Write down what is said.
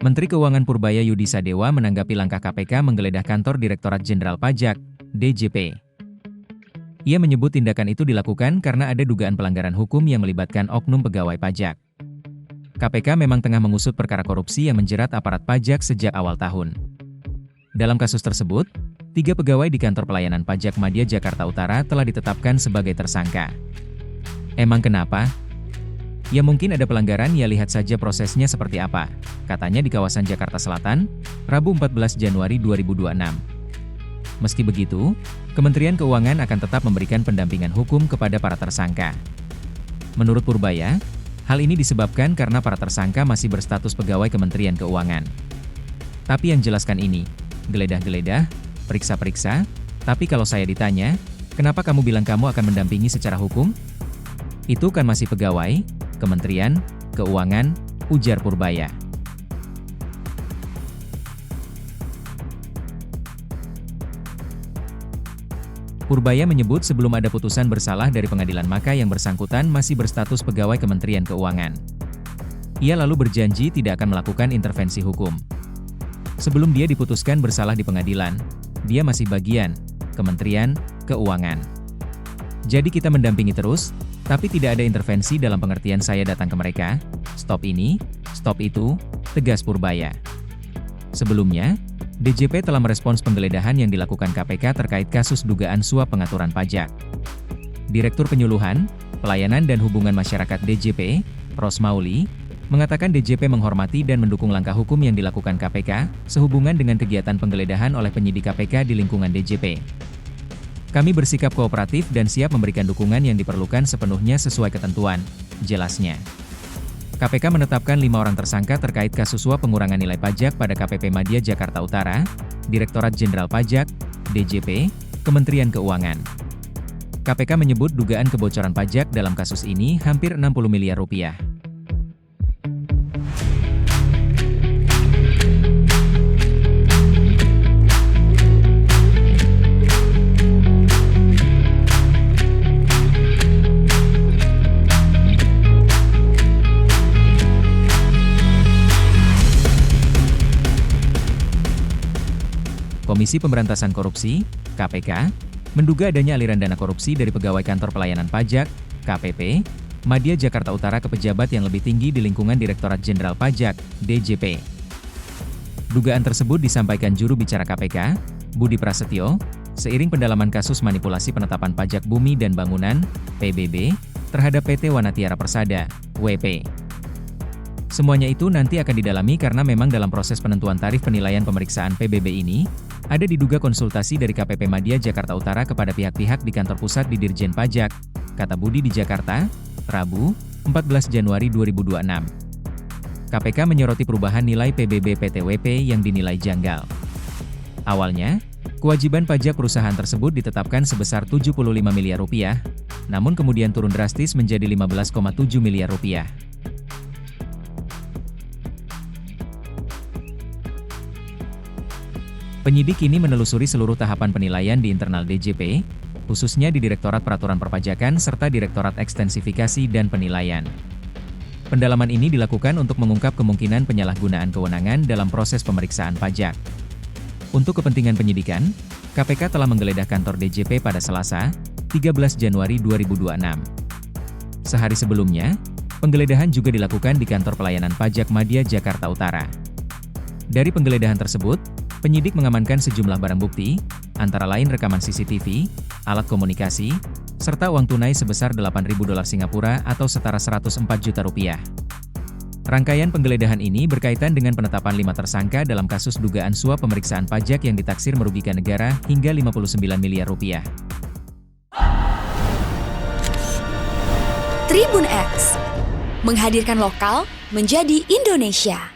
Menteri Keuangan Purbaya Yudi Sadewa menanggapi langkah KPK menggeledah kantor Direktorat Jenderal Pajak, DJP. Ia menyebut tindakan itu dilakukan karena ada dugaan pelanggaran hukum yang melibatkan oknum pegawai pajak. KPK memang tengah mengusut perkara korupsi yang menjerat aparat pajak sejak awal tahun. Dalam kasus tersebut, 3 pegawai di kantor pelayanan pajak Madya Jakarta Utara telah ditetapkan sebagai tersangka. Emang kenapa? Ya mungkin ada pelanggaran, ya lihat saja prosesnya seperti apa, katanya di kawasan Jakarta Selatan, Rabu 14 Januari 2026. Meski begitu, Kementerian Keuangan akan tetap memberikan pendampingan hukum kepada para tersangka. Menurut Purbaya, hal ini disebabkan karena para tersangka masih berstatus pegawai Kementerian Keuangan. Tapi yang jelaskan ini, geledah-geledah, periksa-periksa, tapi kalau saya ditanya, kenapa kamu bilang kamu akan mendampingi secara hukum? Itu kan masih pegawai, Kementerian Keuangan, ujar Purbaya. Purbaya menyebut sebelum ada putusan bersalah dari pengadilan maka yang bersangkutan masih berstatus pegawai Kementerian Keuangan. Ia lalu berjanji tidak akan melakukan intervensi hukum. Sebelum dia diputuskan bersalah di pengadilan, dia masih bagian Kementerian Keuangan. Jadi kita mendampingi terus, tapi tidak ada intervensi dalam pengertian saya datang ke mereka, stop ini, stop itu, tegas Purbaya. Sebelumnya, DJP telah merespons penggeledahan yang dilakukan KPK terkait kasus dugaan suap pengaturan pajak. Direktur Penyuluhan, Pelayanan dan Hubungan Masyarakat DJP, Ros Mauli, mengatakan DJP menghormati dan mendukung langkah hukum yang dilakukan KPK, sehubungan dengan kegiatan penggeledahan oleh penyidik KPK di lingkungan DJP. Kami bersikap kooperatif dan siap memberikan dukungan yang diperlukan sepenuhnya sesuai ketentuan, jelasnya. KPK menetapkan 5 orang tersangka terkait kasus suap pengurangan nilai pajak pada KPP Madya Jakarta Utara, Direktorat Jenderal Pajak, DJP, Kementerian Keuangan. KPK menyebut dugaan kebocoran pajak dalam kasus ini hampir 60 miliar rupiah. Komisi Pemberantasan Korupsi, KPK, menduga adanya aliran dana korupsi dari pegawai kantor pelayanan pajak, KPP, Madya Jakarta Utara ke pejabat yang lebih tinggi di lingkungan Direktorat Jenderal Pajak, DJP. Dugaan tersebut disampaikan juru bicara KPK, Budi Prasetyo, seiring pendalaman kasus manipulasi penetapan pajak bumi dan bangunan, PBB, terhadap PT Wanatiara Persada, WP. Semuanya itu nanti akan didalami karena memang dalam proses penentuan tarif penilaian pemeriksaan PBB ini, ada diduga konsultasi dari KPP Madya Jakarta Utara kepada pihak-pihak di kantor pusat di Dirjen Pajak, kata Budi di Jakarta, Rabu, 14 Januari 2026. KPK menyoroti perubahan nilai PBB PT WP yang dinilai janggal. Awalnya, kewajiban pajak perusahaan tersebut ditetapkan sebesar 75 miliar rupiah, namun kemudian turun drastis menjadi 15,7 miliar rupiah. Penyidik kini menelusuri seluruh tahapan penilaian di internal DJP, khususnya di Direktorat Peraturan Perpajakan serta Direktorat Ekstensifikasi dan Penilaian. Pendalaman ini dilakukan untuk mengungkap kemungkinan penyalahgunaan kewenangan dalam proses pemeriksaan pajak. Untuk kepentingan penyidikan, KPK telah menggeledah kantor DJP pada Selasa, 13 Januari 2026. Sehari sebelumnya, penggeledahan juga dilakukan di kantor pelayanan pajak Madya Jakarta Utara. Dari penggeledahan tersebut, penyidik mengamankan sejumlah barang bukti, antara lain rekaman CCTV, alat komunikasi, serta uang tunai sebesar $8.000 Singapura atau setara 104 juta rupiah. Rangkaian penggeledahan ini berkaitan dengan penetapan 5 tersangka dalam kasus dugaan suap pemeriksaan pajak yang ditaksir merugikan negara hingga 59 miliar rupiah. Tribun X menghadirkan lokal menjadi Indonesia.